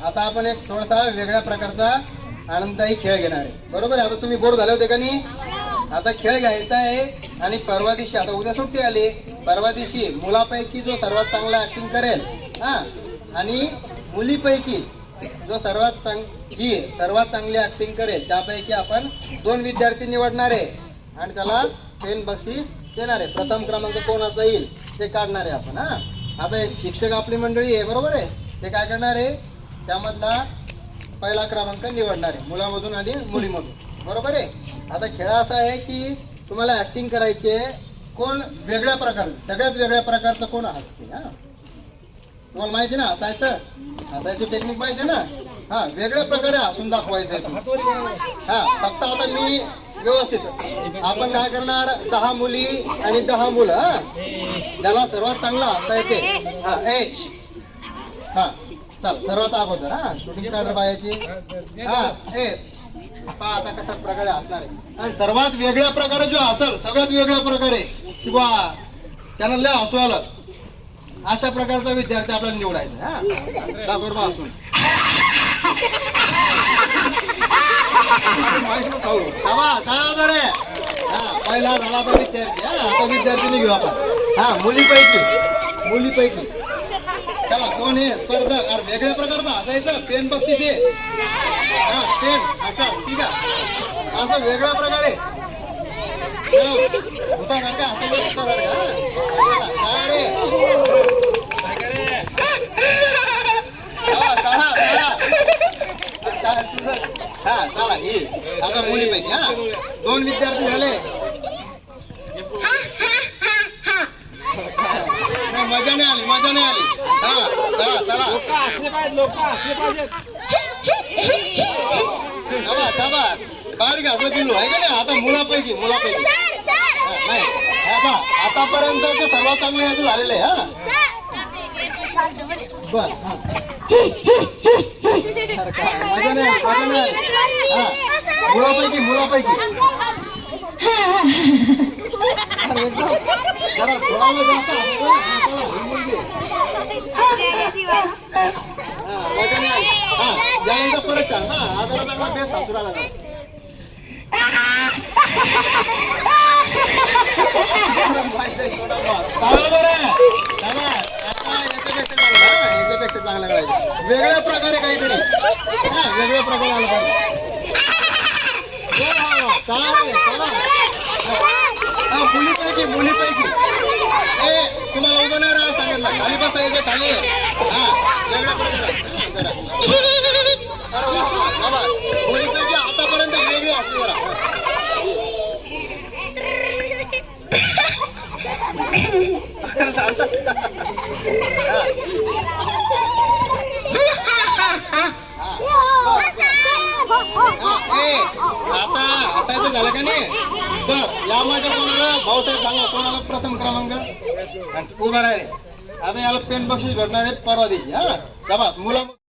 आता आपण एक थोडासा वेगळ्या प्रकारचा आनंददायी खेळ घेणार आहे. बरोबर आहे. आता तुम्ही बोर झाले होते का नाही? आता खेळ घ्यायचा आहे. आणि परवा दिवशी, आता उद्या सुट्टी आली, परवा दिवशी मुलापैकी जो सर्वात चांगला ऍक्टिंग करेल आणि मुलीपैकी जो सर्वात चांगली ऍक्टिंग करेल त्यापैकी आपण 2 विद्यार्थी निवडणार आहे आणि त्याला पेन बक्षीस देणार आहे. प्रथम क्रमांक कोणाचा येईल ते काढणार आहे आपण. आता हे शिक्षक आपली मंडळी आहे, बरोबर आहे. ते काय करणार आहे, त्यामधला पहिला क्रमांक निवडणार आहे, मुलामधून आणि मुलीमधून. बरोबर आहे. आता खेळ असा आहे की तुम्हाला ऍक्टिंग करायची आहे. कोण वेगळ्या प्रकारचं, सगळ्यात वेगळ्या प्रकारचं कोण हसते. तुम्हाला माहिती ना हसायची टेक्निक माहिती ना. वेगळ्या प्रकारे हसून दाखवायचं आहे. फक्त आता मी व्यवस्थित आपण काय करणार, 10 मुली आणि 10 मुलं. ज्याला सर्वात चांगला हसता येते चल सर्वात अगोदर शूटिंग काढ पाहायची. आता कशा प्रकारे हसणार आहे. आणि सर्वात वेगळ्या प्रकारे जो हसल, सगळ्यात वेगळ्या प्रकारे किंवा त्यांना लय हसू आलं अशा प्रकारचा विद्यार्थी आपल्याला निवडायचा. बरोबर हसून पहिला झाला आता विद्यार्थी. आता विद्यार्थीने घेऊ आपण. मुलीपैकी चला कोण आहे स्पर्धक. वेगळ्या प्रकारचा हसायचं. पेन बक्षीस आहे. पेन ठीक आहे. असं वेगळ्या प्रकारे चला ही आता मुलीपैकी 2 विद्यार्थी झाले. मजा नाही आली. चला बारीक असं पिल्लू आहे का नाही. आता मुलापैकी नाही. आतापर्यंत सर्वात चांगले याचं झालेलं आहे. बर मजा नाही मुलापैकी जरा थोडा वेळ जास्त मजा नाही. यानंतर परत सांग. जरा चांगला भेट सासूराला जा. याच्यापेक्षा चांगला करायचं. वेगळ्या प्रकारे काहीतरी वेगळ्या प्रकारे आलं पाहिजे. मुलीपैकी तुम्हाला उभं नाही राहा सांगितलं. खाली बसायचं. खाली वेगळ्या प्रकारे मुलीपैकी आतापर्यंत वेगळी असते. आता हसायचं झालं का नाही. बर यामध्ये कोणाला भाऊसाहेब सांगा कोणाला प्रथम क्रमांक उभा राहिले. आता याला पेन बक्षीस भेटणार आहे परवा दिवशी. शाबास मुला.